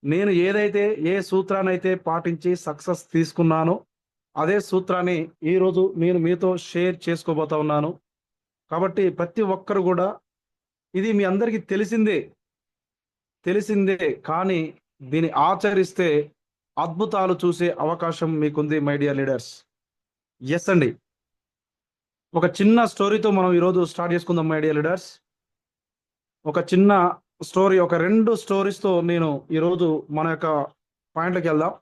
నేను ఏదైతే ఏ సూత్రాన్ని అయితే పాటించి సక్సెస్ తీసుకున్నానో అదే సూత్రాన్ని ఈరోజు నేను మీతో షేర్ చేసుకోబోతా ఉన్నాను. కాబట్టి ప్రతి ఒక్కరు కూడా ఇది మీ అందరికీ తెలిసిందే కానీ దీన్ని ఆచరిస్తే అద్భుతాలు చూసే అవకాశం మీకుంది మై డియర్ లీడర్స్. ఎస్ అండి. ఒక చిన్న స్టోరీతో మనం ఈరోజు స్టార్ట్ చేసుకుందాం మై డియర్ లీడర్స్. ఒక చిన్న స్టోరీ, ఒక 2 స్టోరీస్‌తో నేను ఈరోజు మన యొక్క పాయింట్‌లోకి వెళ్దాం.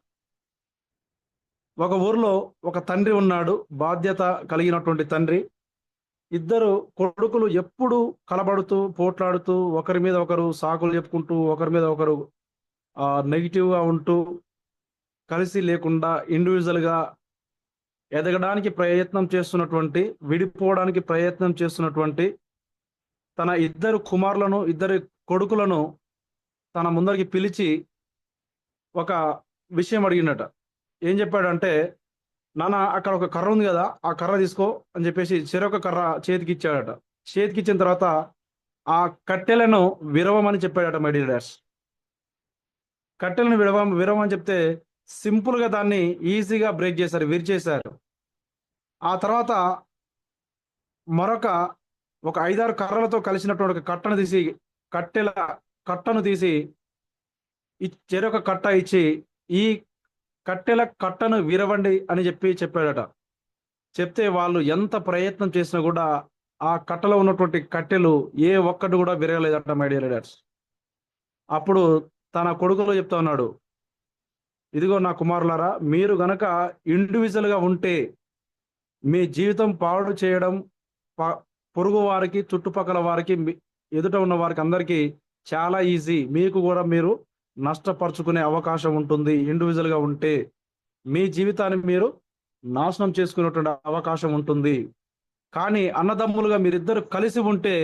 ఒక ఊర్లో ఒక తండ్రి ఉన్నాడు. బాధ్యత కలిగినటువంటి తండ్రి. ఇద్దరు కొడుకులు ఎప్పుడూ కలబడుతూ, పోట్లాడుతూ, ఒకరి మీద ఒకరు సాకులు చెప్పుకుంటూ, ఒకరి మీద ఒకరు నెగెటివ్‌గా ఉంటూ, కలిసి లేకుండా ఇండివిడ్యువల్‌గా ఎదగడానికి ప్రయత్నం చేస్తున్నటువంటి, విడిపోవడానికి ప్రయత్నం చేస్తున్నటువంటి తన ఇద్దరు కుమారులను, ఇద్దరు కొడుకులను తన ముందరికి పిలిచి ఒక విషయం అడిగిండట. ఏం చెప్పాడంటే, "నాన్న, అక్కడ ఒక కర్ర ఉంది కదా! ఆ కర్ర తీసుకో" అని చెప్పేసి చెరొక కర్ర చేతికిచ్చాడట. చేతికిచ్చిన తర్వాత ఆ కట్టెలను విరవమని చెప్పాడట మై డియర్ డాడ్స్. కట్టెలను విరవమని చెప్తే సింపుల్‌గా దాన్ని ఈజీగా బ్రేక్ చేశారు. విరిచేశారు. ఆ తర్వాత మరొక ఒక 5, 6 కర్రలతో కలిసినటువంటి ఒక కట్టెల కట్టను తీసి చెరొక కట్ట ఇచ్చి, "ఈ కట్టెల కట్టను విరవండి" అని చెప్పాడట. చెప్తే వాళ్ళు ఎంత ప్రయత్నం చేసినా కూడా ఆ కట్టలో ఉన్నటువంటి కట్టెలు ఏ ఒక్కటి కూడా విరగలేదట మై డియర్ లీడర్స్. అప్పుడు తన కొడుకులో చెప్తా ఉన్నాడు, "ఇదిగో నా కుమారులారా, మీరు గనక ఇండివిజువల్‌గా ఉంటే మీ జీవితం పాడు చేయడం ప పొరుగు వారికి, చుట్టుపక్కల వారికి, ఎదుట ఉన్న వారికి అందరికీ చాలా ఈజీ. మీకు కూడా మీరు నష్టపరుచుకునే అవకాశం ఉంటుంది. ఇండివిజువల్‌గా ఉంటే మీ జీవితాన్ని మీరు నాశనం చేసుకునేటువంటి అవకాశం ఉంటుంది. కానీ అన్నదమ్ములుగా మీరిద్దరు కలిసి ఉంటే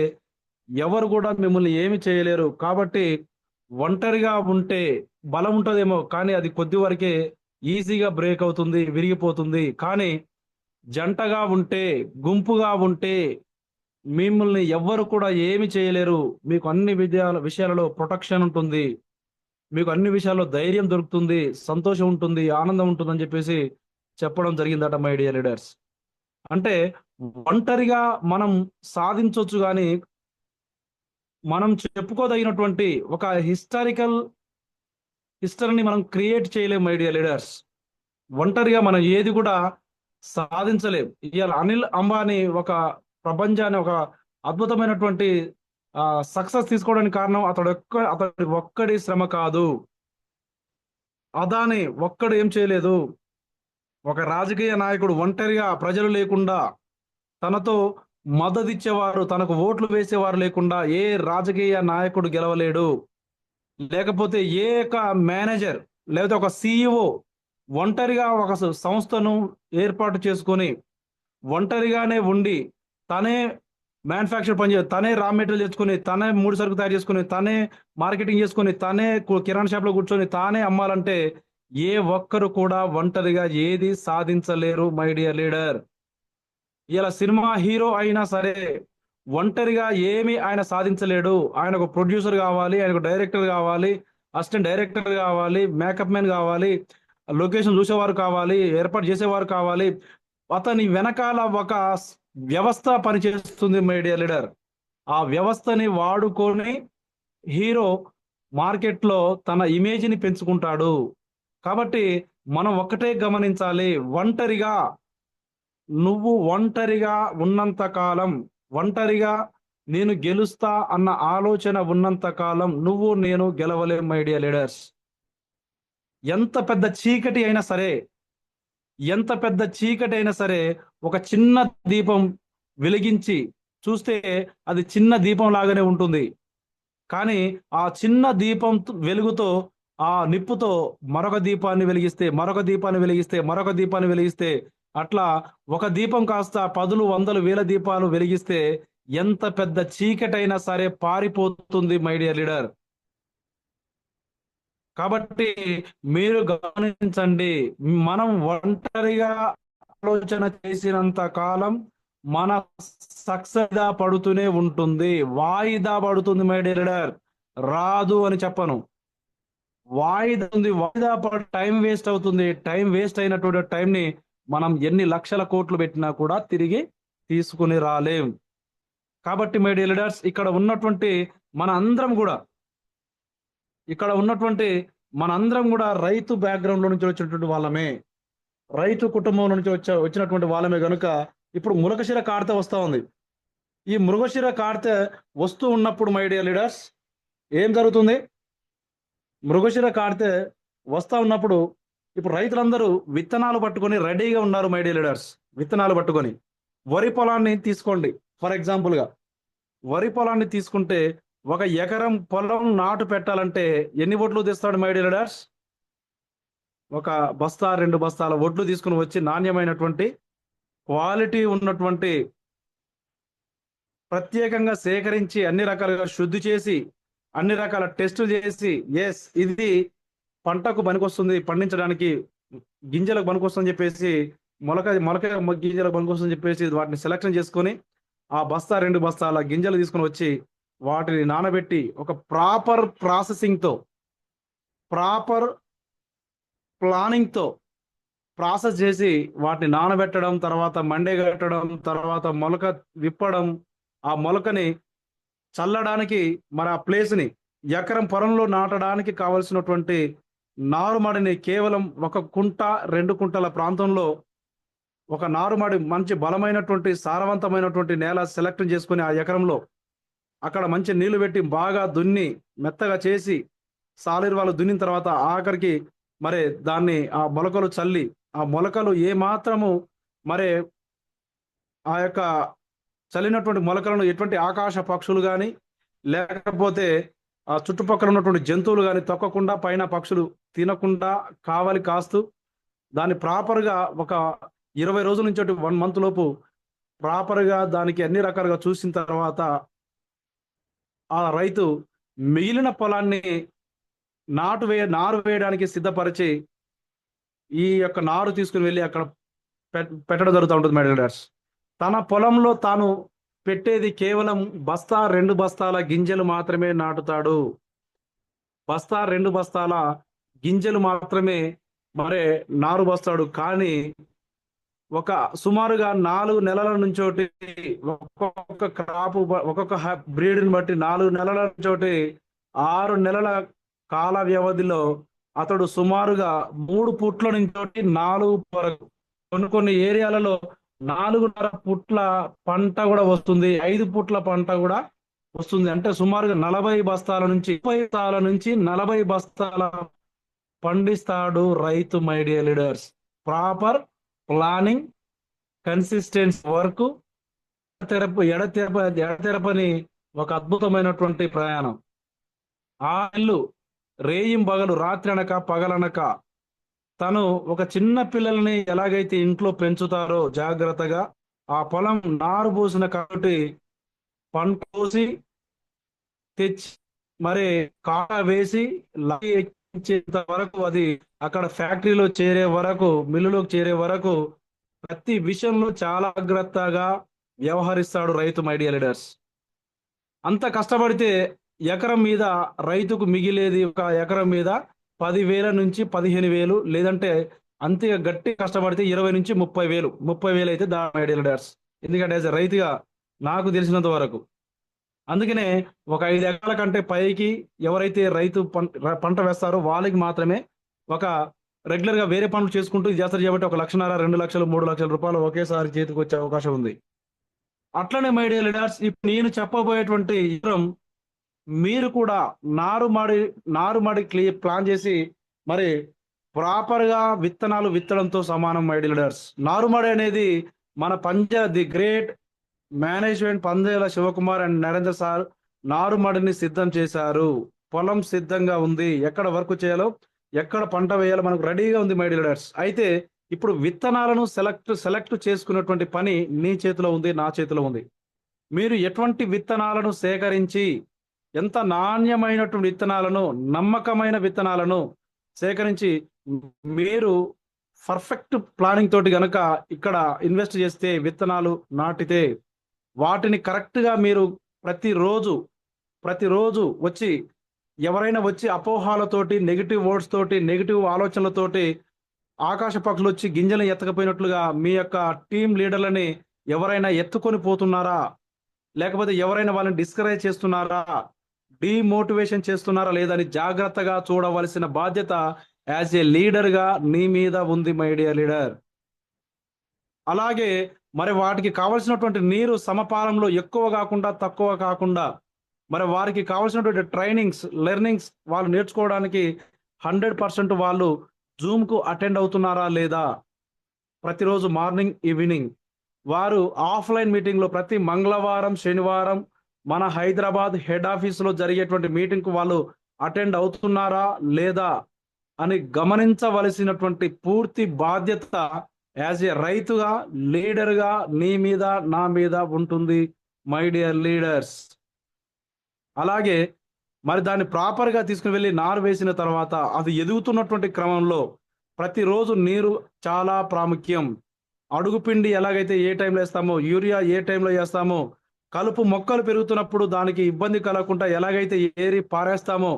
ఎవరు కూడా మిమ్మల్ని ఏమి చేయలేరు. కాబట్టి ఒంటరిగా ఉంటే బలం ఉంటదేమో కానీ అది కొద్ది వరకే ఈజీగా బ్రేక్ అవుతుంది, విరిగిపోతుంది. కానీ జంటగా ఉంటే, గుంపుగా ఉంటే మిమ్మల్ని ఎవ్వరు కూడా ఏమి చేయలేరు. మీకు అన్ని విషయాలలో ప్రొటెక్షన్ ఉంటుంది. మీకు అన్ని విషయాల్లో ధైర్యం దొరుకుతుంది, సంతోషం ఉంటుంది, ఆనందం ఉంటుందని చెప్పేసి చెప్పడం జరిగిందట మై డియర్ లీడర్స్. అంటే ఒంటరిగా మనం సాధించొచ్చు గానీ, మనం చెప్పుకోదగినటువంటి ఒక హిస్టరీని మనం క్రియేట్ చేయలేం మై డియర్ లీడర్స్. ఒంటరిగా మనం ఏది కూడా సాధించలేం. ఇయాల అనిల్ అంబానీ ఒక ప్రపంచాన్ని ఒక అద్భుతమైనటువంటి సక్సెస్ తీసుకోవడానికి కారణం అతడి ఒక్కడి శ్రమ కాదు. అదాని ఒక్కడు ఏం చేయలేదు. ఒక రాజకీయ నాయకుడు ఒంటరిగా ప్రజలు లేకుండా, తనతో మద్దతిచ్చేవారు, తనకు ఓట్లు వేసేవారు లేకుండా ఏ రాజకీయ నాయకుడు గెలవలేడు. లేకపోతే ఏ యొక్క మేనేజర్ లేకపోతే ఒక సీఈఓ ఒంటరిగా ఒక సంస్థను ఏర్పాటు చేసుకొని, ఒంటరిగానే ఉండి, తనే మ్యానుఫ్యాక్చర్ తనే రా మెటీరియల్ తెచ్చుకొని, తనే ముడి సరుకు తయారు చేసుకొని, తనే మార్కెటింగ్ చేసుకొని, తనే కిరాణా షాప్‌లో కూర్చొని తానే అమ్మాలంటే ఏ ఒక్కరు కూడా ఒంటరిగా ఏది సాధించలేరు మై డియర్ లీడర్. ఇలా సినిమా హీరో అయినా సరే ఒంటరిగా ఏమి ఆయన సాధించలేడు. ఆయనకు ప్రొడ్యూసర్ కావాలి, ఆయనకు డైరెక్టర్ కావాలి, అసిస్టెంట్ డైరెక్టర్ కావాలి, మేకప్ మ్యాన్ కావాలి, లొకేషన్ చూసేవారు కావాలి, ఏర్పాటు చేసేవారు కావాలి. అతని వెనకాల ఒక వ్యవస్థ పనిచేస్తుంది మై డియర్ లీడర్. ఆ వ్యవస్థని వాడుకొని హీరో మార్కెట్‌లో తన ఇమేజ్‌ని పెంచుకుంటాడు. కాబట్టి మనం ఒక్కటే గమనించాలి. ఒంటరిగా ఉన్నంత కాలం, ఒంటరిగా నేను గెలుస్తా అన్న ఆలోచన ఉన్నంత కాలం నేను గెలవలేం మై డియర్ లీడర్స్. ఎంత పెద్ద చీకటి అయినా సరే, ఎంత పెద్ద చీకటి అయినా సరే, ఒక చిన్న దీపం వెలిగించి చూస్తే అది చిన్న దీపం లాగానే ఉంటుంది. కానీ ఆ చిన్న దీపం వెలుగుతో, ఆ నిప్పుతో మరొక దీపాన్ని వెలిగిస్తే, మరొక దీపాన్ని వెలిగిస్తే, మరొక దీపాన్ని వెలిగిస్తే, అట్లా ఒక దీపం కాస్త పదులు, వందలు, వేల దీపాలు వెలిగిస్తే ఎంత పెద్ద చీకటైనా సరే పారిపోతుంది మై డియర్ లీడర్. కాబట్టి మీరు గమనించండి. మనం ఒంటరిగా ఆలోచన చేసినంత కాలం మన సక్సెస్ పడుతూనే ఉంటుంది. వాయిదా పడుతుంది మై డియర్ లీడర్. రాదు అని చెప్పను. వాయిదా ఉంది, వాయిదా పడి టైం వేస్ట్ అవుతుంది. టైం వేస్ట్ అయినటువంటి టైంని మనం ఎన్ని లక్షల కోట్లు పెట్టినా కూడా తిరిగి తీసుకుని రాలేం. కాబట్టి మై డియర్ లీడర్స్, మన అందరం కూడా ఇక్కడ ఉన్నటువంటి మనందరం కూడా రైతు బ్యాక్గ్రౌండ్ లో నుంచి వచ్చినటువంటి వాళ్ళమే, రైతు కుటుంబం నుంచి వచ్చినటువంటి వాళ్ళమే గనుక ఇప్పుడు మృగశిర కార్తె వస్తా ఉంది. ఈ మృగశిర కార్తె వస్తూ ఉన్నప్పుడు మై డియర్ లీడర్స్ ఏం జరుగుతుంది? మృగశిర కార్తె వస్తా ఉన్నప్పుడు ఇప్పుడు రైతులందరూ విత్తనాలు పట్టుకొని రెడీగా ఉన్నారు మై డియర్ లీడర్స్. విత్తనాలు పట్టుకొని వరి పొలాన్ని తీసుకోండి. ఫర్ ఎగ్జాంపుల్ గా వరి పొలాన్ని తీసుకుంటే ఒక ఎకరం పొలం నాటు పెట్టాలంటే ఎన్ని ఒడ్లు తెస్తాడు మై డియర్ లీడర్స్? ఒక బస్తా 2 బస్తాల ఒడ్లు తీసుకుని వచ్చి నాణ్యమైనటువంటి క్వాలిటీ ఉన్నటువంటి ప్రత్యేకంగా సేకరించి అన్ని రకాలుగా శుద్ధి చేసి అన్ని రకాల టెస్టులు చేసి ఎస్ ఇది పంటకు పనికొస్తుంది, పండించడానికి గింజలకు పనికొస్తుందని చెప్పేసి మొలక గింజలకు పనికొస్తుందని చెప్పేసి వాటిని సెలెక్షన్ చేసుకొని ఆ బస్తా 2 బస్తాల గింజలు తీసుకొని వచ్చి వాటిని నానబెట్టి ఒక ప్రాపర్ ప్రాసెసింగ్తో, ప్రాపర్ ప్లానింగ్తో ప్రాసెస్ చేసి వాటిని నానబెట్టడం, తర్వాత మండగట్టడం, తర్వాత మొలక విప్పడం, ఆ మొలకని చల్లడానికి మరి ఆ ప్లేస్ని ఎకరం పొలంలో నాటడానికి కావలసినటువంటి నారుమడిని కేవలం 1 కుంట 2 కుంటల ప్రాంతంలో ఒక నారుమడి మంచి బలమైనటువంటి సారవంతమైనటువంటి నేల సెలెక్ట్ చేసుకుని ఆ ఎకరంలో అక్కడ మంచి నీళ్లు పెట్టి బాగా దున్ని మెత్తగా చేసి సాలిర్వాలు దున్నిన తర్వాత ఆఖరికి మరి దాన్ని ఆ మొలకలు చల్లి ఆ మొలకలు ఏ మాత్రము మరి ఆ యొక్క చల్లినటువంటి మొలకలను ఎటువంటి ఆకాశ పక్షులు కానీ లేకపోతే ఆ చుట్టుపక్కల ఉన్నటువంటి జంతువులు కానీ తొక్కకుండా పైన పక్షులు తినకుండా కావాలి కాస్తూ దాన్ని ప్రాపర్గా ఒక 20 రోజుల నుంచి 1 మంత్ లోపు ప్రాపర్గా దానికి అన్ని రకాలుగా చూసిన తర్వాత ఆ రైతు మిగిలిన పొలాన్ని నారు వేయడానికి సిద్ధపరిచి ఈ యొక్క నారు తీసుకుని వెళ్ళి అక్కడ పెట్టడం జరుగుతూ ఉంటుంది మై లీడర్స్. తన పొలంలో తాను పెట్టేది కేవలం బస్తా 2 బస్తాల గింజలు మాత్రమే నాటుతాడు. బస్తా 2 బస్తాల గింజలు మాత్రమే మరే నారు బస్తాడు. కానీ ఒక సుమారుగా 4 నెలల నుంచి ఒక్కొక్క క్రాప్ ఒక్కొక్క బ్రీడ్ని బట్టి 4 నెలల నుంచి 6 నెలల కాల వ్యవధిలో అతడు సుమారుగా 3 పుట్ల నుంచి 4 వరకు కొన్ని ఏరియాలలో 4.5 పుట్ల పంట కూడా వస్తుంది, 5 పుట్ల పంట కూడా వస్తుంది. అంటే సుమారుగా 40 బస్తాల నుంచి 30 బస్తాల నుంచి 40 బస్తాల పండిస్తాడు రైతు my dear leaders. Proper planning, consistency work, ఎడతెరపని ఒక అద్భుతమైనటువంటి ప్రయాణం. ఆ ఇల్లు రేయింబగలు రాత్రి అనక పగలనక తను ఒక చిన్న పిల్లల్ని ఎలాగైతే ఇంట్లో పెంచుతారో జాగ్రత్తగా ఆ పొలం నారు పోసిన కాబట్టి పంట పోసి తెచ్చి మరి కాట వేసి ఎక్కించేంత వరకు అది అక్కడ ఫ్యాక్టరీలో చేరే వరకు, మిల్లులోకి చేరే వరకు ప్రతి విషయంలో చాలా జాగ్రత్తగా వ్యవహరిస్తాడు రైతు మై డియర్ లీడర్స్. అంత కష్టపడితే ఎకరం మీద రైతుకు మిగిలేది ఒక ఎకరం మీద 10,000 నుంచి 15,000, లేదంటే అంతే గట్టి కష్టపడితే 20 నుంచి 30,000 అయితే దా మై డియర్ లీడర్స్. ఎందుకంటే యాజ్ ఎ రైతుగా నాకు తెలిసినంత వరకు అందుకనే ఒక 5 ఎకరాల కంటే పైకి ఎవరైతే రైతు పంట వేస్తారో వాళ్ళకి మాత్రమే ఒక రెగ్యులర్ గా వేరే పనులు చేసుకుంటూ ఇది చేస్తారు కాబట్టి 1,50,000, 2 లక్షలు, 3 లక్షల రూపాయలు ఒకేసారి చేతికి వచ్చే అవకాశం ఉంది. అట్లనే మై డియర్ లీడర్స్, ఇప్పుడు నేను చెప్పబోయేటువంటి మీరు కూడా నారుమడి ప్లాన్ చేసి మరి ప్రాపర్ గా విత్తనాలు విత్తడంతో సమానం మై డియర్ లీడర్స్. నారుమడి అనేది మన the great management Pandela Sivakumar and Narendra sir నారుమడిని సిద్ధం చేశారు. పొలం సిద్ధంగా ఉంది, ఎక్కడ వర్క్ చేయాలో ఎక్కడ పంట వేయాలో మనకు రెడీగా ఉంది మై డియర్ లీడర్స్. అయితే ఇప్పుడు విత్తనాలను సెలెక్ట్ చేసుకున్నటువంటి పని నీ చేతిలో ఉంది, నా చేతిలో ఉంది. మీరు ఎటువంటి విత్తనాలను సేకరించి ఎంత నాణ్యమైనటువంటి విత్తనాలను, నమ్మకమైన విత్తనాలను సేకరించి మీరు పర్ఫెక్ట్ ప్లానింగ్ తోటి గనక ఇక్కడ ఇన్వెస్ట్ చేస్తే, విత్తనాలు నాటితే వాటిని కరెక్ట్గా మీరు ప్రతిరోజు వచ్చి ఎవరైనా వచ్చి అపోహాలతోటి, నెగిటివ్ వర్డ్స్ తోటి, నెగిటివ్ ఆలోచనలతోటి ఆకాశ పక్షులు వచ్చి గింజలు ఎత్తకపోయినట్లుగా మీ యొక్క టీం లీడర్లని ఎవరైనా ఎత్తుకొని పోతున్నారా? లేకపోతే ఎవరైనా వాళ్ళని డిస్కరేజ్ చేస్తున్నారా? డీమోటివేషన్ చేస్తున్నారా లేదని జాగ్రత్తగా చూడవలసిన బాధ్యత యాజ్ ఏ లీడర్‌గా నీ మీద ఉంది మై డియర్ లీడర్. అలాగే మరి వాటికి కావాల్సినటువంటి నీరు సమపాలంలో ఎక్కువ గాకుండా, తక్కువ కాకుండా మరి వారికి కావాల్సినటువంటి ట్రైనింగ్స్, లెర్నింగ్స్ వాళ్ళు నేర్చుకోవడానికి 100% వాళ్ళు జూమ్‌కు అటెండ్ అవుతున్నారా లేదా? ప్రతిరోజు మార్నింగ్, ఈవినింగ్ వారు ఆఫ్‌లైన్ మీటింగ్‌లో ప్రతి మంగళవారం, శనివారం మన హైదరాబాద్ హెడ్ ఆఫీస్‌లో జరిగేటువంటి మీటింగ్‌కు వాళ్ళు అటెండ్ అవుతున్నారా లేదా? అని గమనించవలసినటువంటి పూర్తి బాధ్యత యాజ్ ఏ రైతుగా, లీడర్‌గా నీ మీద, నా మీద ఉంటుంది మై డియర్ లీడర్స్. అలాగే మరి దాన్ని ప్రాపర్‌గా తీసుకొని వెళ్లి నారు వేసిన తర్వాత అది ఎదుగుతున్నటువంటి క్రమంలో ప్రతిరోజు నీరు చాలా ప్రాముఖ్యం. అడుగుపిండి ఎలాగైతే ఏ టైంలో ఏస్తామో, యూరియా ఏ టైంలో ఏస్తామో, కలుపు మొక్కలు పెరుగుతున్నప్పుడు దానికి ఇబ్బంది కలగకుండా ఎలాగైతే ఏరి పారేస్తామో,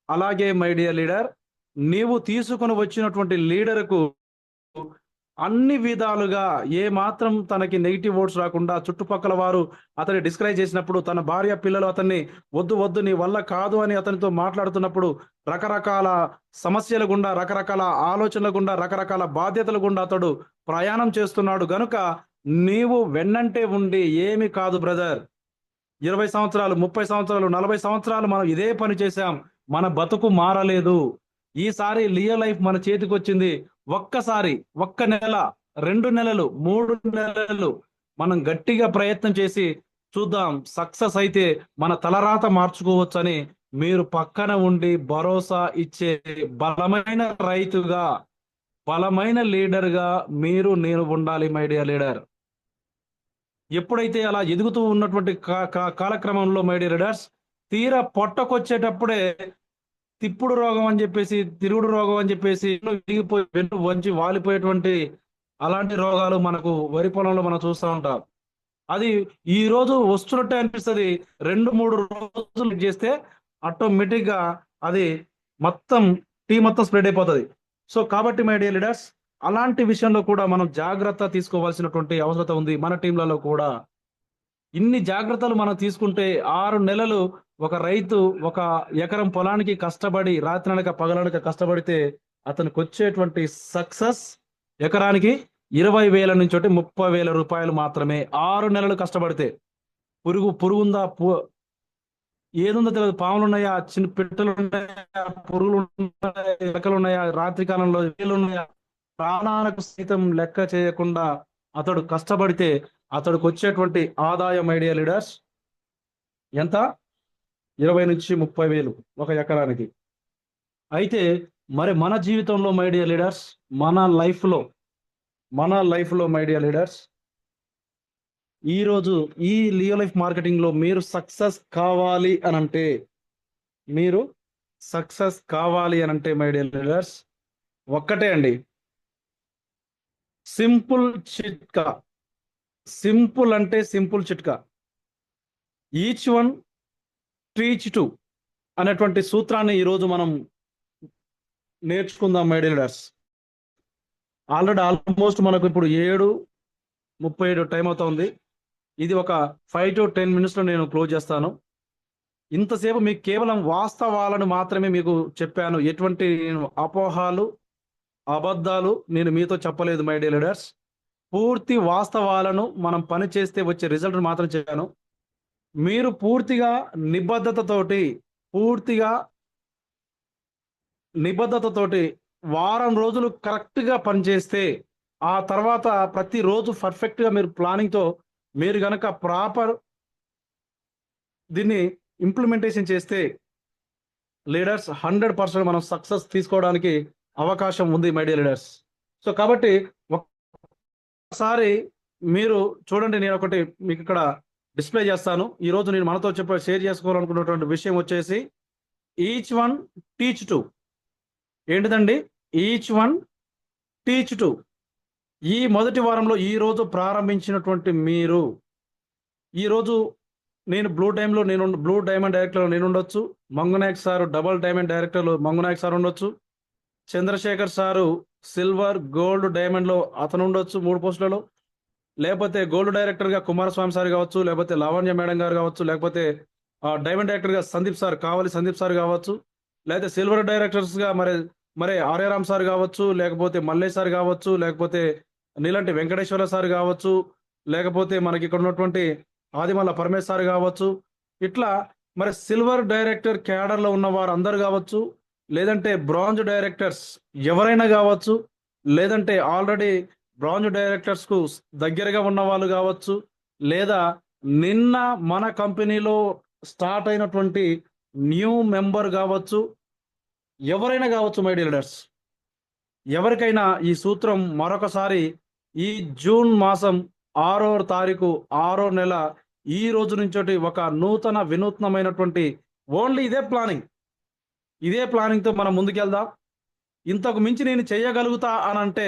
అలాగే మై డియర్ లీడర్ నీవు తీసుకొని వచ్చినటువంటి లీడర్‌కు అన్ని విధాలుగా ఏ మాత్రం తనకి నెగెటివ్ వర్డ్స్ రాకుండా చుట్టుపక్కల వారు అతన్ని డిస్కరేజ్ చేసినప్పుడు తన భార్య పిల్లలు అతన్ని వద్దు వద్దు నీ వల్ల కాదు అని అతనితో మాట్లాడుతున్నప్పుడు రకరకాల సమస్యల గుండా రకరకాల ఆలోచనల గుండా రకరకాల బాధ్యతల గుండా అతడు ప్రయాణం చేస్తున్నాడు గనుక నీవు వెన్నంటే ఉండి ఏమి కాదు బ్రదర్ 20 సంవత్సరాలు 30 సంవత్సరాలు 40 సంవత్సరాలు మనం ఇదే పని చేశాం మన బతుకు మారలేదు ఈసారి లియో లైఫ్ మన చేతికి వచ్చింది ఒక్కసారి ఒక్క నెల 2 నెలలు 3 నెలలు మనం గట్టిగా ప్రయత్నం చేసి చూద్దాం సక్సెస్ అయితే మన తలరాత మార్చుకోవచ్చని మీరు పక్కన ఉండి భరోసా ఇచ్చే బలమైన రైతుగా బలమైన లీడర్గా మీరు నేను ఉండాలి మై డియర్ లీడర్ ఎప్పుడైతే అలా ఎదుగుతూ ఉన్నటువంటి కాలక్రమంలో మై డియర్ లీడర్స్ తీరా పొట్టకొచ్చేటప్పుడే తిప్పుడు రోగం అని చెప్పేసి తిరుగుడు రోగం అని చెప్పేసి విరిగిపోయి వెన్ను వంచి వాలిపోయేటువంటి అలాంటి రోగాలు మనకు వరి పొలంలో మనం చూస్తూ ఉంటాం అది ఈ రోజు వస్తున్నట్టే అనిపిస్తుంది 2-3 రోజులు చేస్తే ఆటోమేటిక్ గా అది మొత్తం టీ మొత్తం స్ప్రెడ్ అయిపోతుంది సో కాబట్టి మై డియర్ లీడర్స్ అలాంటి విషయంలో కూడా మనం జాగ్రత్త తీసుకోవాల్సినటువంటి అవసరం ఉంది మన టీంలలో కూడా ఇన్ని జాగ్రత్తలు మనం తీసుకుంటే 6 నెలలు ఒక రైతు ఒక ఎకరం పొలానికి కష్టపడి రాత్రనక పగలనక కష్టపడితే అతనికి వచ్చేటువంటి సక్సెస్ ఎకరానికి 20,000 నుంచి 30,000 రూపాయలు మాత్రమే 6 నెలలు కష్టపడితే పురుగుందా ఏదుందో తెలియదు పాములు ఉన్నాయా చిన్న పిట్టలు ఉన్నాయా పురుగులు ఉన్నాయా ఎలకలు ఉన్నాయా రాత్రి కాలంలో నీళ్ళు ఉన్నాయా ప్రాణాలకు సైతం లెక్క చేయకుండా అతడు కష్టపడితే అతడికి వచ్చేటువంటి ఆదాయం ఐడియా లీడర్స్ ఎంత 20,000-30,000 ఒక ఎకరానికి అయితే మరి మన జీవితంలో మై డియర్ లీడర్స్ మన లైఫ్ లో మై డియర్ లీడర్స్ ఈరోజు ఈ లియో లైఫ్ మార్కెటింగ్ లో మీరు సక్సెస్ కావాలి అనంటే మై డియర్ లీడర్స్ ఒక్కటే అండి సింపుల్ చిట్కా సింపుల్ చిట్కా ఈచ్ వన్ టీచ్ టు అనేటువంటి సూత్రాన్ని ఈరోజు మనం నేర్చుకుందాం మై డియర్ లీడర్స్ ఆల్మోస్ట్ మనకు ఇప్పుడు 7:37 టైం అవుతుంది ఇది ఒక 5 to 10 minutes లో నేను క్లోజ్ చేస్తాను ఇంతసేపు మీకు కేవలం వాస్తవాలను మాత్రమే మీకు చెప్పాను ఎటువంటి అపోహాలు అబద్ధాలు నేను మీతో చెప్పలేదు మై డియర్ లీడర్స్ పూర్తి వాస్తవాలను మనం పని చేస్తే వచ్చే రిజల్ట్ మాత్రం చెప్పాను మీరు పూర్తిగా నిబద్ధతతోటి వారం రోజులు కరెక్ట్ గా పనిచేస్తే ఆ తర్వాత ప్రతిరోజు పర్ఫెక్ట్ గా మీరు ప్లానింగ్ తో మీరు గనక ప్రాపర్ దీన్ని ఇంప్లిమెంటేషన్ చేస్తే లీడర్స్ 100% మనం సక్సెస్ తీసుకోవడానికి అవకాశం ఉంది మై డియర్ లీడర్స్ సో కాబట్టి ఒకసారి మీరు చూడండి నేను ఒకటి మీకు ఇక్కడ డిస్ప్లే చేస్తాను ఈ రోజు నేను మనతో షేర్ చేసుకోవాలనుకున్నటువంటి విషయం వచ్చేసి ఈచ్ వన్ టీచ్ టు ఏంటిదండి ఈచ్ వన్ టీచ్ టు ఈ మొదటి వారంలో ఈ రోజు ప్రారంభించినటువంటి మీరు ఈరోజు నేను బ్లూ డైమండ్ డైరెక్టర్ నేను ఉండొచ్చు. మంగునాయక్ సార్ డబుల్ డైమండ్ డైరెక్టర్లు మంగునాయక్ సార్ ఉండొచ్చు. Chandrashekar sir silver gold diamond లో అతను ఉండొచ్చు 3 పోస్టులలో. లేకపోతే గోల్డ్ డైరెక్టర్ గా కుమారస్వామి సార్ కావచ్చు, లేకపోతే లావణ్య మేడం గారు కావచ్చు, లేకపోతే డైమండ్ డైరెక్టర్ గా కావాలి సందీప్ సార్ కావచ్చు, లేకపోతే సిల్వర్ డైరెక్టర్స్ గా మరి ఆర్యరామ్ సార్ కావచ్చు, లేకపోతే మల్లేష్ సార్ కావచ్చు, లేకపోతే నీలంటి వెంకటేశ్వర సార్ కావచ్చు, లేకపోతే మనకి ఇక్కడ ఉన్నటువంటి ఆదిమల్ల పరమేశ్ సార్ కావచ్చు. ఇట్లా మరి సిల్వర్ డైరెక్టర్ క్యాడర్ లో ఉన్న వారు అందరు కావచ్చు, లేదంటే బ్రాంజ్ డైరెక్టర్స్ ఎవరైనా కావచ్చు, లేదంటే ఆల్రెడీ బ్రాంజ్ డైరెక్టర్స్ కు దగ్గరగా ఉన్న వాళ్ళు కావచ్చు, లేదా నిన్న మన కంపెనీలో స్టార్ట్ అయినటువంటి న్యూ మెంబర్ కావచ్చు, ఎవరైనా కావచ్చు మై డియర్ లీడర్స్. ఎవరికైనా ఈ సూత్రం మరొకసారి ఈ జూన్ మాసం 6వ తారీఖు 6వ నెల ఈ రోజు నుంచి ఒక వినూత్నమైనటువంటి ఓన్లీ ఇదే ప్లానింగ్ తో మనం ముందుకెళ్దాం. ఇంతకు మించి నేను చేయగలుగుతా అని అంటే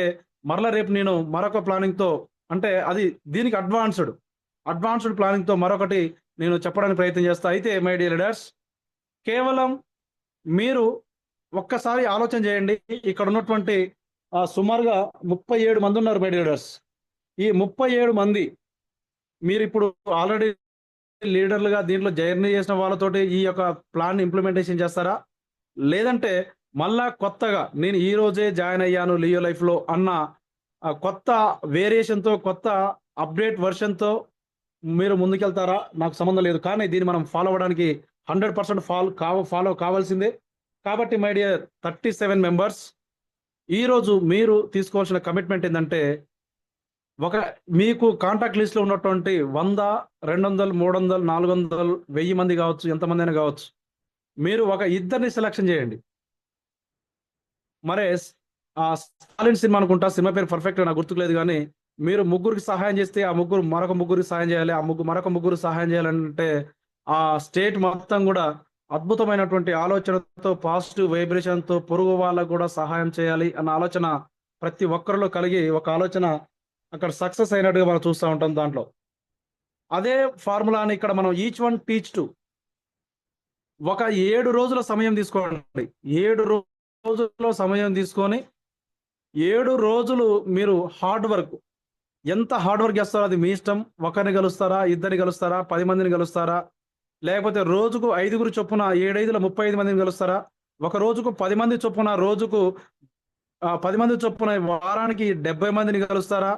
మరలా రేపు నేను మరొక ప్లానింగ్ తో, అంటే అది దీనికి అడ్వాన్స్డ్ ప్లానింగ్ తో మరొకటి నేను చెప్పడానికి ప్రయత్నం చేస్తా. అయితే మై డియర్ లీడర్స్, కేవలం మీరు ఒక్కసారి ఆలోచన చేయండి. ఇక్కడ ఉన్నటువంటి సుమారుగా 37 మంది ఉన్నారు మై డియర్ లీడర్స్. ఈ 37 మంది మీరు ఇప్పుడు ఆల్రెడీ లీడర్లుగా దీంట్లో జర్నీ చేసిన వాళ్ళతోటి ఈ యొక్క ప్లాన్ ఇంప్లిమెంటేషన్ చేస్తారా, లేదంటే మళ్ళా కొత్తగా నేను ఈ రోజే జాయిన్ అయ్యాను లియో లైఫ్ లో అన్న కొత్త వేరియేషన్ తో, కొత్త అప్డేట్ వర్షన్ తో మీరు ముందుకెళ్తారా? నాకు సంబంధం లేదు, కానీ దీన్ని మనం ఫాలో అవ్వడానికి 100% ఫాలో కావాల్సిందే. కాబట్టి మై డియర్ 37 మెంబర్స్, ఈ రోజు మీరు తీసుకోవాల్సిన కమిట్మెంట్ ఏంటంటే, మీకు కాంటాక్ట్ లిస్ట్ లో ఉన్నటువంటి 100, 200, 300, 400, 1000 మంది కావచ్చు, ఎంతమంది అయినా కావచ్చు, మీరు ఇద్దరిని సెలక్షన్ చేయండి. మరే స్టాలిన్ సినిమా అనుకుంటా, సినిమా పేరు పర్ఫెక్ట్ నాకు గుర్తుకులేదు, కానీ మీరు ముగ్గురికి సహాయం చేస్తే ఆ ముగ్గురు మరొక ముగ్గురికి సహాయం చేయాలి, మరొక ముగ్గురు సహాయం చేయాలంటే ఆ స్టేట్ మొత్తం కూడా అద్భుతమైనటువంటి ఆలోచనతో, పాజిటివ్ వైబ్రేషన్ తో పొరుగు వాళ్ళకు కూడా సహాయం చేయాలి అన్న ఆలోచన ప్రతి ఒక్కరిలో కలిగి ఒక ఆలోచన అక్కడ సక్సెస్ అయినట్టుగా మనం చూస్తూ ఉంటాం. దాంట్లో అదే ఫార్ములాని ఇక్కడ మనం ఈచ్ వన్ టీచ్ టు 7 రోజుల సమయం తీసుకోండి. 7 రోజుల్లో సమయం తీసుకొని 7 రోజులు మీరు ఎంత హార్డ్ వర్క్ చేస్తారో అది మీ ఇష్టం. ఒకరిని కలుస్తారా, ఇద్దరిని కలుస్తారా, 10 మందిని కలుస్తారా, లేకపోతే రోజుకు 5గురు చొప్పున 7 5ల 35 మందిని కలుస్తారా, ఒక రోజుకు 10 మంది చొప్పున, రోజుకు 10 మంది చొప్పున వారానికి 70 మందిని కలుస్తారా,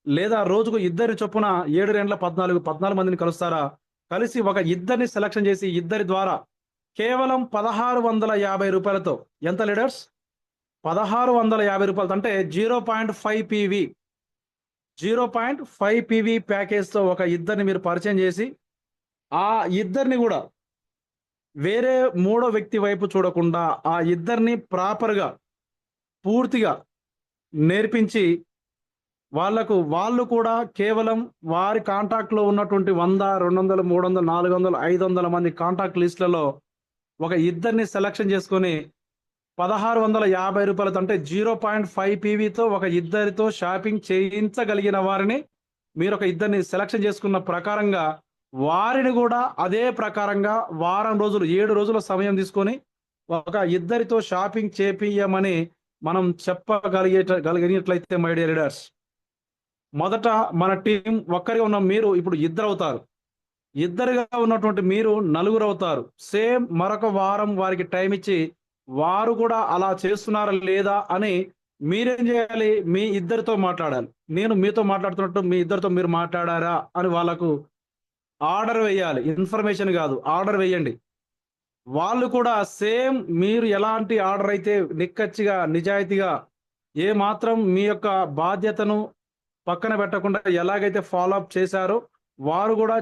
లేదా రోజుకు ఇద్దరి చొప్పున 7 2 14 మందిని కలుస్తారా? కలిసి ఇద్దరిని సెలక్షన్ చేసి ఇద్దరి ద్వారా కేవలం 1650 రూపాయలతో, ఎంత లీడర్స్? 1650 రూపాయలతో, అంటే 0.5 పీవీ ప్యాకేజ్తో ఇద్దరిని మీరు పరిచయం చేసి ఆ ఇద్దరిని కూడా వేరే మూడో వ్యక్తి వైపు చూడకుండా ఆ ఇద్దరిని ప్రాపర్గా పూర్తిగా నేర్పించి వాళ్ళు కూడా కేవలం వారి కాంటాక్ట్ లో ఉన్నటువంటి 100, 200, 300, 400, 500 మంది కాంటాక్ట్ లిస్టులలో ఇద్దరిని సెలక్షన్ చేసుకొని 1650 రూపాయలతో, అంటే 0.5 పీవీతో ఇద్దరితో షాపింగ్ చేయించగలిగిన వారిని మీరు ఇద్దరిని సెలక్షన్ చేసుకున్న ప్రకారంగా వారిని కూడా అదే ప్రకారంగా వారం రోజులు 7 రోజుల సమయం తీసుకొని ఇద్దరితో షాపింగ్ చేపియమని మనం చెప్పగలిగినట్లయితే మై డియర్ లీడర్స్, మొదట మన టీం ఒక్కరిగా ఉన్న మీరు ఇప్పుడు ఇద్దరు అవుతారు. ఇద్దరుగా ఉన్నటువంటి మీరు 4గురు అవుతారు. సేమ్ మరొక వారం వారికి టైం ఇచ్చి వారు కూడా అలా చేస్తున్నారా లేదా అని మీరేం చేయాలి? మీ ఇద్దరితో మాట్లాడాలి. నేను మీతో మాట్లాడుతున్నట్టు మీ ఇద్దరితో మీరు మాట్లాడారా అని వాళ్ళకు ఆర్డర్ వేయాలి. ఇన్ఫర్మేషన్ కాదు, ఆర్డర్ వేయండి. వాళ్ళు కూడా సేమ్ మీరు ఎలాంటి ఆర్డర్ అయితే నిక్కచ్చిగా నిజాయితీగా ఏ మాత్రం మీ యొక్క బాధ్యతను పక్కన పెట్టకుండా ఎలాగైతే ఫాలో అప్ చేశారో వారు కూడా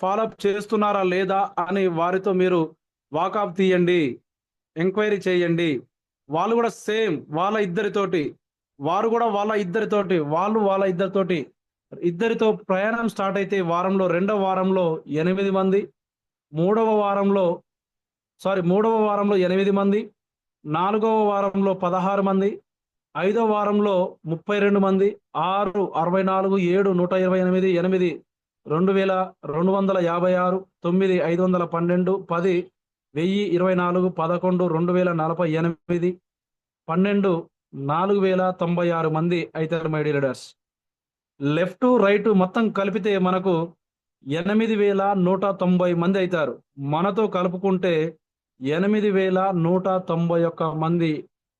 ఫాలో అప్ చేస్తున్నారా లేదా అని వారితో మీరు వాకప్ తీయండి, ఎంక్వైరీ చేయండి. వాళ్ళు కూడా సేమ్ వాళ్ళ ఇద్దరితోటి, వారు కూడా వాళ్ళ ఇద్దరితోటి ఇద్దరితో ప్రయాణం స్టార్ట్ అయితే వారంలో 2వ వారంలో 8 మంది, 3వ వారంలో 8 మంది, 4వ వారంలో 16 మంది, 5వ వారంలో 32 మంది, 6 64, 7 128, 8 2000 256 9 512 10 1024 11 2048 12 4096 మంది అవుతారు my dear leaders. Left right మొత్తం కలిపితే మనకు 8190 మంది అవుతారు. మనతో కలుపుకుంటే 8191 మంది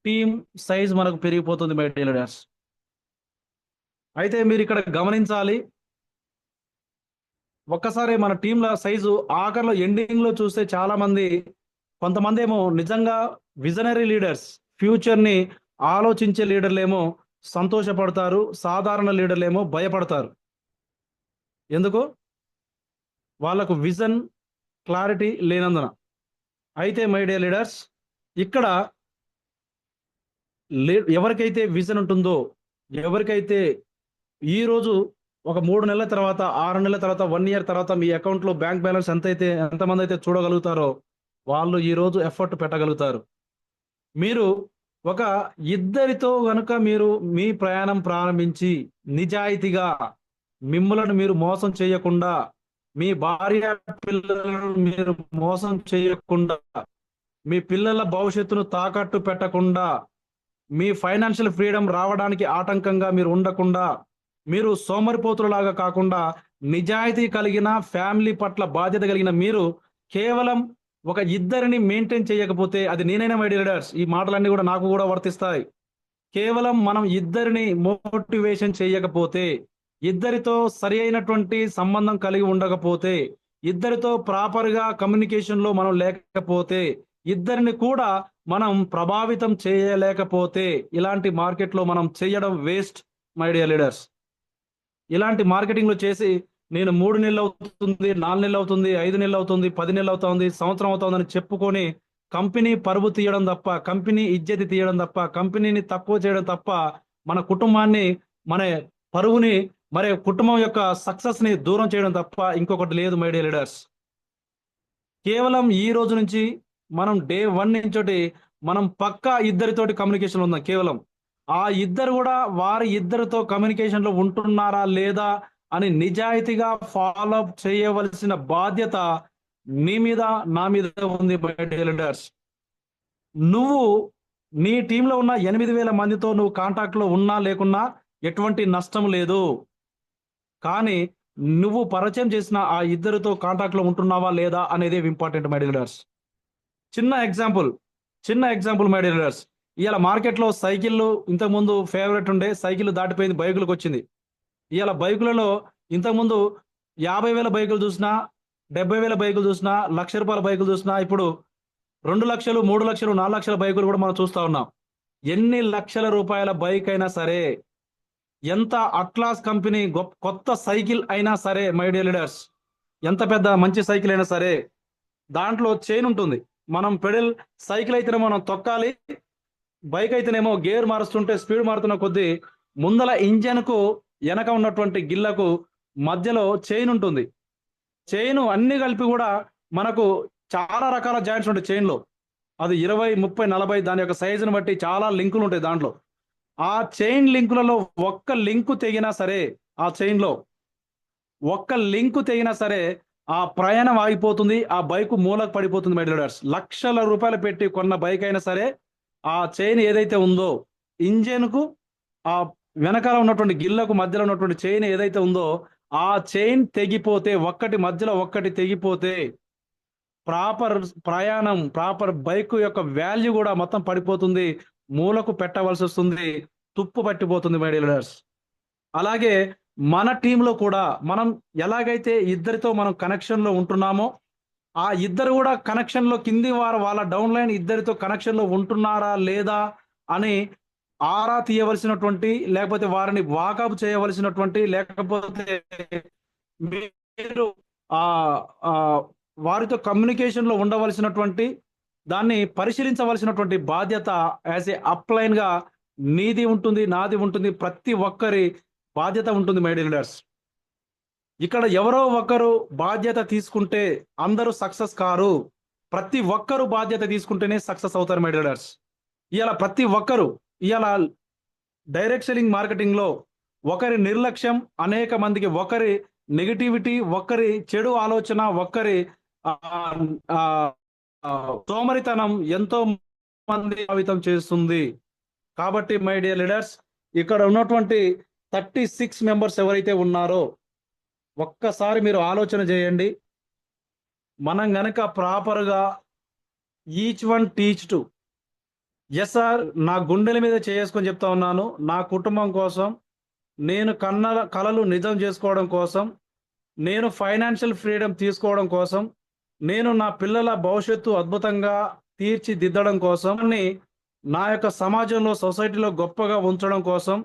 టీమ్ సైజ్ మనకు పెరిగిపోతుంది మై డియర్ లీడర్స్. అయితే మీరు ఇక్కడ గమనించాలి, ఒక్కసారి మన టీంల సైజు ఆఖరిలో ఎండింగ్ లో చూస్తే చాలా మంది, కొంతమంది ఏమో నిజంగా విజనరీ లీడర్స్, ఫ్యూచర్ ని ఆలోచించే లీడర్లేమో సంతోషపడతారు, సాధారణ లీడర్లేమో భయపడతారు. ఎందుకు? వాళ్ళకు విజన్ క్లారిటీ లేనందున. అయితే మై డియర్ లీడర్స్, ఇక్కడ ఎవరికైతే విజన్ ఉంటుందో, ఎవరికైతే ఈ రోజు ఒక 3 నెలల తర్వాత, 6 నెలల తర్వాత, 1 ఇయర్ తర్వాత మీ అకౌంట్ లో బ్యాంక్ బ్యాలెన్స్ ఎంతమంది అయితే చూడగలుగుతారో వాళ్ళు ఈ రోజు ఎఫర్ట్ పెట్టగలుగుతారు. మీరు ఒక ఇద్దరితో గనుక మీరు మీ ప్రయాణం ప్రారంభించి నిజాయితీగా, మిమ్మలను మీరు మోసం చేయకుండా, మీ భార్య పిల్లలను మీరు మోసం చేయకుండా, మీ పిల్లల భవిష్యత్తును తాకట్టు పెట్టకుండా, మీ ఫైనాన్షియల్ ఫ్రీడమ్ రావడానికి ఆటంకంగా మీరు ఉండకుండా, మీరు సోమరిపోతులాగా కాకుండా నిజాయితీ కలిగిన, ఫ్యామిలీ పట్ల బాధ్యత కలిగిన మీరు కేవలం ఒక ఇద్దరిని మెయింటైన్ చేయకపోతే, అది నేనైనా మై డియర్ లీడర్స్, ఈ మాటలన్నీ కూడా నాకు కూడా వర్తిస్తాయి. కేవలం మనం ఇద్దరిని మోటివేషన్ చేయకపోతే, ఇద్దరితో సరి అయినటువంటి సంబంధం కలిగి ఉండకపోతే, ఇద్దరితో ప్రాపర్ గా కమ్యూనికేషన్ లో మనం లేకపోతే, ఇద్దరిని కూడా మనం ప్రభావితం చేయలేకపోతే, ఇలాంటి మార్కెట్ లో మనం చేయడం వేస్ట్ మై డియర్ లీడర్స్. ఇలాంటి మార్కెటింగ్ లో చేసి నేను 3 నెలలు అవుతుంది, 4 నెలలు అవుతుంది, 5 నెలలు అవుతుంది, 10 నెలలు అవుతుంది, సంవత్సరం అవుతుందని చెప్పుకొని కంపెనీ పరువు తీయడం తప్ప, కంపెనీ ఇజ్జతి తీయడం తప్ప, కంపెనీని తక్కువ చేయడం తప్ప, మన కుటుంబాన్ని, మన పరువుని, మరి కుటుంబం యొక్క సక్సెస్ ని దూరం చేయడం తప్ప ఇంకొకటి లేదు మై డియర్ లీడర్స్. కేవలం ఈ రోజు నుంచి మనం డే 1 నుంచి మనం పక్కా ఇద్దరితోటి కమ్యూనికేషన్ ఉందాం. కేవలం ఆ ఇద్దరు కూడా వారి ఇద్దరితో కమ్యూనికేషన్ లో ఉంటున్నారా లేదా అని నిజాయితీగా ఫాలో అప్ చేయవలసిన బాధ్యత మీ మీద, నా మీద ఉంది మై డియర్ లీడర్స్. నువ్వు నీ టీంలో ఉన్న 8000 మందితో నువ్వు కాంటాక్ట్ లో ఉన్నా లేకున్నా ఎటువంటి నష్టం లేదు. కానీ నువ్వు పరిచయం చేసిన ఆ ఇద్దరితో కాంటాక్ట్ లో ఉంటున్నావా లేదా అనేది ఇంపార్టెంట్ మై డియర్ లీడర్స్. చిన్న ఎగ్జాంపుల్ మై డియర్ లీడర్స్. ఇవాళ మార్కెట్లో సైకిళ్ళు ఇంతకుముందు ఫేవరెట్ ఉండే, సైకిల్ దాటిపోయింది, బైకులకు వచ్చింది. ఇవాళ బైకులలో ఇంతకుముందు 50,000 బైకులు చూసినా, 70,000 బైకులు చూసినా, ₹1,00,000 బైకులు చూసినా, ఇప్పుడు 2 లక్షలు, 3 లక్షలు, 4 లక్షల బైకులు కూడా మనం చూస్తా ఉన్నాం. ఎన్ని లక్షల రూపాయల బైక్ అయినా సరే, ఎంత అట్లాస్ కంపెనీ కొత్త సైకిల్ అయినా సరే మై డియర్ లీడర్స్, ఎంత పెద్ద మంచి సైకిల్ అయినా సరే, దాంట్లో చైన్ ఉంటుంది. మనం పెడల్, సైకిల్ అయితేనే మనం తొక్కాలి, బైక్ అయితేనేమో గేర్ మారుస్తుంటే స్పీడ్ మారుతున్న కొద్దీ ముందల ఇంజన్ కు వెనక ఉన్నటువంటి గిల్లకు మధ్యలో చైన్ ఉంటుంది. చైన్ అన్ని కలిపి కూడా మనకు చాలా రకాల జాయింట్స్ ఉంటాయి చైన్ లో. అది 20, 30, 40 దాని యొక్క సైజుని బట్టి చాలా లింకులు ఉంటాయి దాంట్లో. ఆ చైన్ లింకులలో ఒక్క లింకు తెగినా సరే, ఆ చైన్ లో ఒక్క లింకు తెగినా సరే ఆ ప్రయాణం ఆగిపోతుంది, ఆ బైక్ మూలకు పడిపోతుంది మై డియర్ లీడర్స్. లక్షల రూపాయలు పెట్టి కొన్న బైక్ అయినా సరే, ఆ చైన్ ఏదైతే ఉందో, ఇంజన్ కు ఆ వెనకాల ఉన్నటువంటి గిల్లకు మధ్యలో ఉన్నటువంటి చైన్ ఏదైతే ఉందో, ఆ చైన్ తెగిపోతే, మధ్యలో ఒక్కటి తెగిపోతే ప్రాపర్ ప్రయాణం, ప్రాపర్ బైక్ యొక్క వాల్యూ కూడా మొత్తం పడిపోతుంది, మూలకు పెట్టవలసి వస్తుంది, తుప్పు పట్టిపోతుంది మై డియర్ లీడర్స్. అలాగే మన టీంలో కూడా మనం ఎలాగైతే ఇద్దరితో మనం కనెక్షన్ లో ఉంటున్నామో, ఆ ఇద్దరు కూడా కనెక్షన్ లో, కింది వారు వాళ్ళ డౌన్ లైన్ ఇద్దరితో కనెక్షన్ లో ఉంటున్నారా లేదా అని ఆరా తీయవలసినటువంటి, లేకపోతే వారిని వాకప్ చేయవలసినటువంటి, లేకపోతే మీరు ఆ ఆ వారితో కమ్యూనికేషన్ లో ఉండవలసినటువంటి, దాన్ని పరిశీలించవలసినటువంటి బాధ్యత యాజ్ ఏ అప్లైన్ గా నీది ఉంటుంది, నాది ఉంటుంది, ప్రతి ఒక్కరి బాధ్యత ఉంటుంది మై డియర్ లీడర్స్. ఇక్కడ ఎవరో ఒకరు బాధ్యత తీసుకుంటే అందరూ సక్సెస్ కారు. ప్రతి ఒక్కరు బాధ్యత తీసుకుంటేనే సక్సెస్ అవుతారు మై డియర్ లీడర్స్. ఇవాళ ప్రతి ఒక్కరు, ఇవాళ డైరెక్ట్ సెల్లింగ్ మార్కెటింగ్ లో ఒకరి నిర్లక్ష్యం అనేక మందికి, ఒకరి నెగిటివిటీ, ఒక్కరి చెడు ఆలోచన, ఒక్కరి ఆ, ఆ, ఆ, సోమరితనం ఎంతో మంది ప్రభావితం చేస్తుంది. కాబట్టి మై డియర్ లీడర్స్, ఇక్కడ ఉన్నటువంటి 36 మెంబర్స్ ఎవరైతే ఉన్నారో ఒక్కసారి మీరు ఆలోచన చేయండి. మనం గనక ప్రాపర్గా each one teach to, yes sir, నా గుండెల మీద చేసుకొని చెప్తా ఉన్నాను, నా కుటుంబం కోసం, నేను కన్న కలలు నిజం చేసుకోవడం కోసం, నేను ఫైనాన్షియల్ ఫ్రీడమ్ తీసుకోవడం కోసం, నేను నా పిల్లల భవిష్యత్తు అద్భుతంగా తీర్చిదిద్దడం కోసం, నా యొక్క సమాజంలో, సొసైటీలో గొప్పగా ఉంచడం కోసం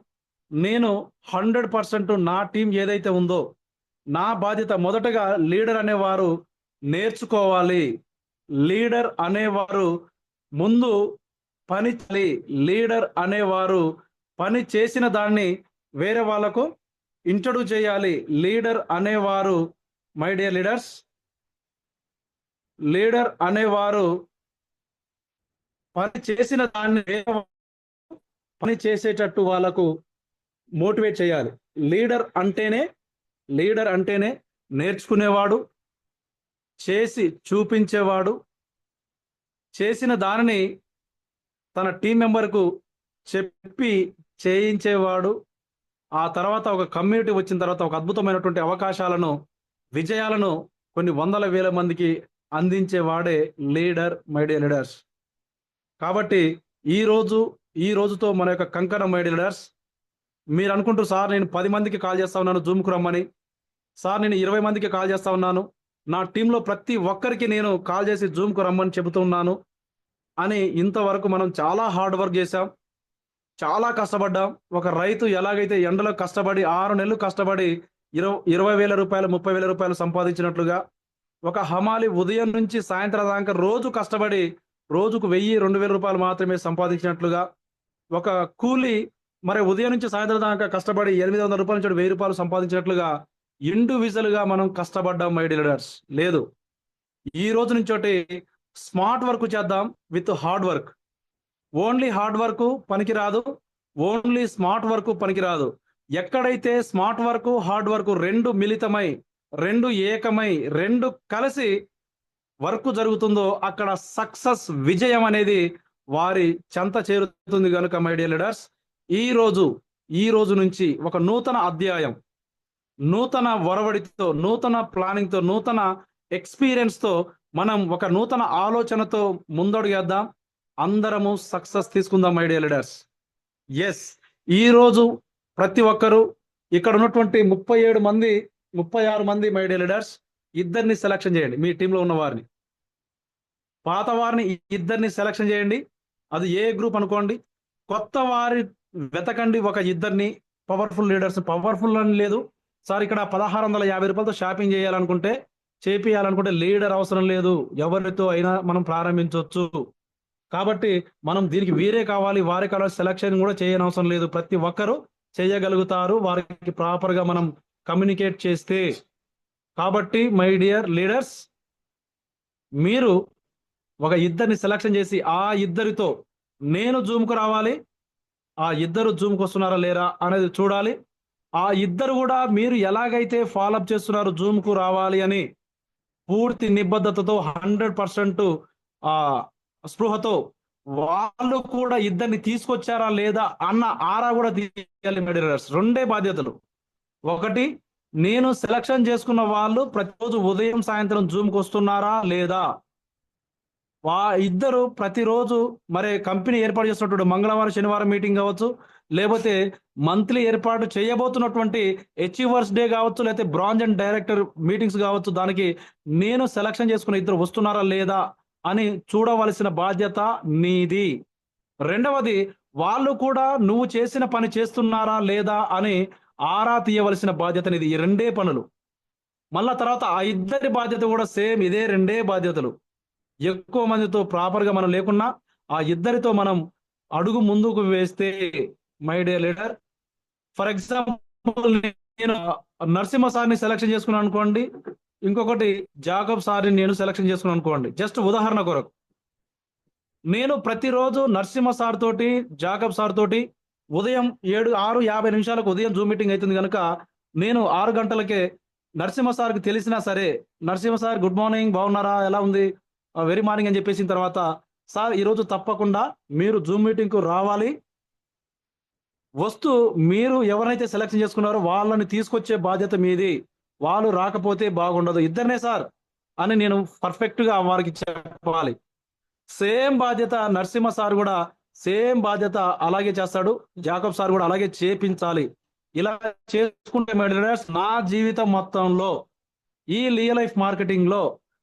నేను 100% నా టీం ఏదైతే ఉందో నా బాధ్యత. మొదటగా లీడర్ అనేవారు నేర్చుకోవాలి. లీడర్ అనేవారు ముందు పని చేయాలి. లీడర్ అనేవారు పని చేసిన దాన్ని వేరే వాళ్ళకు ఇంట్రొడ్యూస్ చేయాలి. లీడర్ అనేవారు, మై డియర్ లీడర్స్, లీడర్ అనేవారు పని చేసిన దాన్ని వేరే పని చేసేటట్టు వాళ్ళకు మోటివేట్ చేయాలి. లీడర్ అంటేనే నేర్చుకునేవాడు, చేసి చూపించేవాడు, చేసిన దానిని తన టీం మెంబర్కు చెప్పి చేయించేవాడు. ఆ తర్వాత ఒక కమ్యూనిటీ వచ్చిన తర్వాత ఒక అద్భుతమైనటువంటి అవకాశాలను, విజయాలను కొన్ని వందల వేల మందికి అందించేవాడే లీడర్, మై డియర్ లీడర్స్. కాబట్టి ఈ రోజుతో మన యొక్క కంకణం, మై డియర్ లీడర్స్. మీరు అనుకుంటూ, సార్ నేను 10 మందికి కాల్ చేస్తా ఉన్నాను జూమ్కు రమ్మని, సార్ నేను 20 మందికి కాల్ చేస్తా ఉన్నాను, నా టీంలో ప్రతి ఒక్కరికి నేను కాల్ చేసి జూమ్కు రమ్మని చెబుతున్నాను అని, ఇంతవరకు మనం చాలా హార్డ్ వర్క్ చేశాం, చాలా కష్టపడ్డాం. ఒక రైతు ఎలాగైతే ఎండలో కష్టపడి 6 నెలలు కష్టపడి 20,000 రూపాయలు, 30,000 రూపాయలు సంపాదించినట్లుగా, ఒక హమాలి ఉదయం నుంచి సాయంత్రం దాకా రోజు కష్టపడి రోజుకు 1,000-2,000 రూపాయలు మాత్రమే సంపాదించినట్లుగా, ఒక కూలి మరి ఉదయం నుంచి సాయంత్రం దాకా కష్టపడి 800 రూపాయల నుంచి 1,000 రూపాయలు సంపాదించినట్లుగా ఇండివిజువల్ గా మనం కష్టపడ్డాం, మై డియర్ లీడర్స్. లేదు, ఈ రోజు నుంచి స్మార్ట్ వర్క్ చేద్దాం with hard work. Only hard work పనికిరాదు, ఓన్లీ స్మార్ట్ వర్క్ పనికిరాదు. ఎక్కడైతే స్మార్ట్ వర్క్, హార్డ్ వర్క్ రెండు మిళితమై, రెండు ఏకమై, రెండు కలిసి వర్క్ జరుగుతుందో అక్కడ సక్సెస్, విజయం అనేది వారి చెంత చేరుతుంది. కనుక మై డియర్ లీడర్స్, ఈ రోజు నుంచి ఒక నూతన అధ్యాయం, నూతన వరవడితో, నూతన ప్లానింగ్ తో, నూతన ఎక్స్పీరియన్స్ తో మనం ఒక నూతన ఆలోచనతో ముందడుగేద్దాం. అందరము సక్సెస్ తీసుకుందాం, మై డియర్ లీడర్స్. ఎస్, ఈ రోజు ప్రతి ఒక్కరు ఇక్కడ ఉన్నటువంటి 37 మంది, 36 మంది మై డియర్ లీడర్స్, ఇద్దరిని సెలక్షన్ చేయండి. మీ టీంలో ఉన్న వారిని, పాత వారిని ఇద్దరిని సెలక్షన్ చేయండి. అది ఏ గ్రూప్ అనుకోండి. కొత్త వారి వెతకండి, ఒక ఇద్దరిని పవర్ఫుల్ లీడర్స్. పవర్ఫుల్ అని లేదు సార్, ఇక్కడ 1,650 రూపాయలతో షాపింగ్ చేపియాలనుకుంటే లీడర్ అవసరం లేదు, ఎవరితో అయినా మనం ప్రారంభించవచ్చు. కాబట్టి మనం దీనికి వీరే కావాలి, వారే కావాలి, సెలక్షన్ కూడా చేయని అవసరం లేదు. ప్రతి ఒక్కరూ చేయగలుగుతారు, వారికి ప్రాపర్ గా మనం కమ్యూనికేట్ చేస్తే. కాబట్టి మై డియర్ లీడర్స్, మీరు ఒక ఇద్దరిని సెలక్షన్ చేసి ఆ ఇద్దరితో నేను జూమ్కు రావాలి, ఆ ఇద్దరు జూమ్కి వస్తున్నారా లేరా అనేది చూడాలి. ఆ ఇద్దరు కూడా మీరు ఎలాగైతే ఫాలోఅప్ చేస్తున్నారు జూమ్కు రావాలి అని పూర్తి నిబద్ధతతో 100% ఆ స్పృహతో వాళ్ళు కూడా ఇద్దరిని తీసుకొచ్చారా లేదా అన్న ఆరా కూడా తీయాలి. మెడిరర్స్ రెండే బాధ్యతలు. ఒకటి, నేను సెలక్షన్ చేసుకున్న వాళ్ళు ప్రతిరోజు ఉదయం సాయంత్రం జూమ్కి వస్తున్నారా లేదా. ఇద్దరు ప్రతిరోజు మరి కంపెనీ ఏర్పాటు చేస్తున్నటువంటి మంగళవారం శనివారం మీటింగ్ కావచ్చు, లేకపోతే మంత్లీ ఏర్పాటు చేయబోతున్నటువంటి అచీవర్స్ డే కావచ్చు, లేకపోతే బ్రాంజ్ అండ్ డైరెక్టర్ మీటింగ్స్ కావచ్చు, దానికి నేను సెలక్షన్ చేసుకున్న ఇద్దరు వస్తున్నారా లేదా అని చూడవలసిన బాధ్యత నీది. రెండవది, వాళ్ళు కూడా నువ్వు చేసిన పని చేస్తున్నారా లేదా అని ఆరా తీయవలసిన బాధ్యత నీది. ఈ రెండే పనులు. మళ్ళా తర్వాత ఆ ఇద్దరి బాధ్యత కూడా సేమ్, ఇదే రెండే బాధ్యతలు. ఎక్కువ మందితో ప్రాపర్ గా మనం లేకున్నా ఆ ఇద్దరితో మనం అడుగు ముందుకు వేస్తే, my dear leader, for example నేను నరసింహ సార్ని సెలక్షన్ చేసుకున్నాను అనుకోండి, ఇంకొకటి జాకబ్ సార్ని నేను సెలక్షన్ చేసుకున్నాను అనుకోండి. జస్ట్ ఉదాహరణ కొరకు, నేను ప్రతిరోజు నరసింహ సార్ తోటి, జాకబ్ సార్ తోటి ఉదయం 6:50 ఉదయం జూమ్ మీటింగ్ అవుతుంది కనుక నేను 6 గంటలకే నరసింహ సార్కి తెలిసినా సరే, నరసింహ సార్ గుడ్ మార్నింగ్, బాగున్నారా, ఎలా ఉంది, వెరీ మార్నింగ్ అని చెప్పేసిన తర్వాత, సార్ ఈరోజు తప్పకుండా మీరు జూమ్ మీటింగ్కు రావాలి, వస్తూ మీరు ఎవరైతే సెలెక్షన్ చేసుకున్నారో వాళ్ళని తీసుకొచ్చే బాధ్యత మీది, వాళ్ళు రాకపోతే బాగుండదు, ఇద్దరినే సార్ అని నేను పర్ఫెక్ట్గా వారికి చెప్పాలి. సేమ్ బాధ్యత నరసింహ సార్ కూడా సేమ్ బాధ్యత అలాగే చేస్తాడు, జాకబ్ సార్ కూడా అలాగే చేపించాలి. ఇలా చేసుకుంటే నా జీవితం మొత్తంలో ఈ రియల్ లైఫ్ మార్కెటింగ్ లో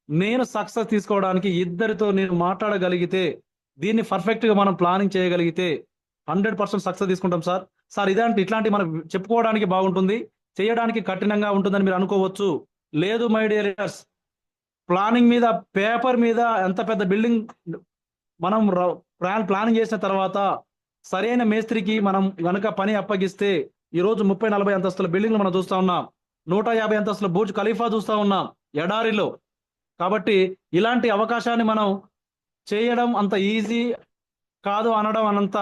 నేను సక్సెస్ తీసుకోవడానికి ఇద్దరితో నేను మాట్లాడగలిగితే, దీన్ని పర్ఫెక్ట్ గా మనం ప్లానింగ్ చేయగలిగితే 100% సక్సెస్ తీసుకుంటాం సార్. సార్ ఇదంటే ఇట్లాంటి మనం చెప్పుకోవడానికి బాగుంటుంది, చేయడానికి కఠినంగా ఉంటుందని మీరు అనుకోవచ్చు. లేదు మై డియర్ లీడర్స్, ప్లానింగ్ మీద, పేపర్ మీద ఎంత పెద్ద బిల్డింగ్ మనం ప్లానింగ్ చేసిన తర్వాత సరైన మేస్త్రికి మనం గనక పని అప్పగిస్తే ఈరోజు 30-40 అంతస్తుల బిల్డింగ్లు మనం చూస్తా ఉన్నాం, 150 అంతస్తుల బుర్జ్ ఖలీఫా చూస్తా ఉన్నాం ఎడారిలో. కాబట్టి ఇలాంటి అవకాశాన్ని మనం చేయడం అంత ఈజీ కాదు అనడం అనంత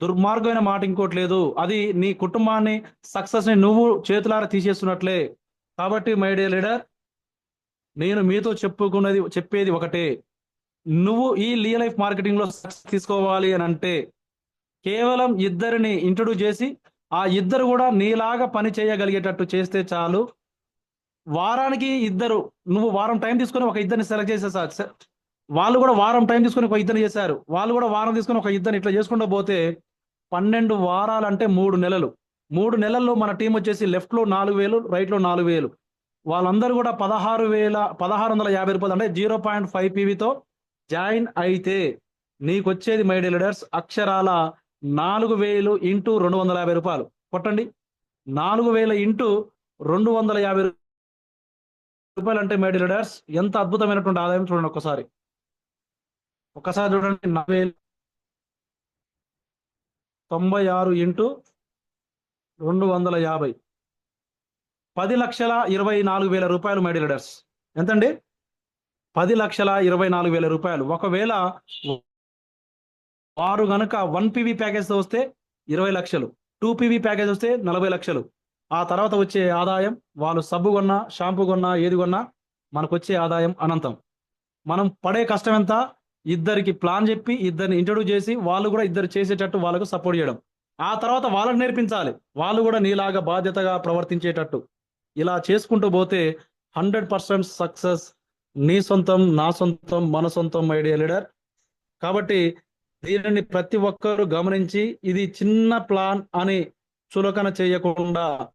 దుర్మార్గమైన మాట ఇంకోటి లేదు. అది నీ కుటుంబాన్ని, సక్సెస్ ని నువ్వు చేతులారా తీసేస్తున్నట్లే. కాబట్టి మై డియర్ లీడర్, నేను మీతో చెప్పేది ఒకటే, నువ్వు ఈ రియల్ లైఫ్ మార్కెటింగ్ లో సక్సెస్ తీసుకోవాలి అని అంటే కేవలం ఇద్దరిని ఇంట్రొడ్యూస్ చేసి ఆ ఇద్దరు కూడా నీలాగా పని చేయగలిగేటట్టు చేస్తే చాలు. వారానికి ఇద్దరు, నువ్వు వారం టైం తీసుకొని ఒక ఇద్దరిని సెలెక్ట్ చేసేసారు, వాళ్ళు కూడా వారం టైం తీసుకొని ఒక ఇద్దరిని చేశారు, వాళ్ళు కూడా వారం తీసుకొని ఒక ఇద్దరిని, ఇట్లా చేసుకుంటూ పోతే 12 వారాలు అంటే 3 నెలలు. 3 నెలల్లో మన టీం వచ్చేసి లెఫ్ట్ లో 4,000, రైట్ లో 4,000, వాళ్ళందరూ కూడా 16,650 రూపాయలు అంటే 0.5 పీవీతో జాయిన్ అయితే నీకు వచ్చేది మై డియర్ లీడర్స్ అక్షరాల 4,000 ఇంటూ 250 రూపాయలు. కొట్టండి, 4,000 ఇంటూ 250 రూపాయలు అంటే మై డియర్ లీడర్స్ ఎంత అద్భుతమైనటువంటి ఆదాయం చూడండి. ఒక్కసారి చూడండి, 4,096 ఇంటూ 250, 10,24,000 రూపాయలు మై డియర్ లీడర్స్. ఎంతండి? 10,24,000 రూపాయలు. ఒకవేళ వారు గనక 1 పీవీ ప్యాకేజ్ వస్తే 20 లక్షలు, 2 పీవీ ప్యాకేజ్ వస్తే 40 లక్షలు. ఆ తర్వాత వచ్చే ఆదాయం, వాళ్ళు సబ్బు కొన్నా, షాంపూ కొన్నా, ఏది కొన్నా మనకు వచ్చే ఆదాయం అనంతం. మనం పడే కష్టం ఎంత? ఇద్దరికి ప్లాన్ చెప్పి, ఇద్దరిని ఇంట్రొడ్యూస్ చేసి, వాళ్ళు కూడా ఇద్దరు చేసేటట్టు వాళ్ళకు సపోర్ట్ చేయడం. ఆ తర్వాత వాళ్ళకి నేర్పించాలి, వాళ్ళు కూడా నీలాగా బాధ్యతగా ప్రవర్తించేటట్టు. ఇలా చేసుకుంటూ పోతే 100% సక్సెస్ నీ సొంతం, నా సొంతం, మన సొంతం మై డియర్ లీడర్. కాబట్టి దీనిని ప్రతి ఒక్కరూ గమనించి, ఇది చిన్న ప్లాన్ అని చులకన చేయకుండా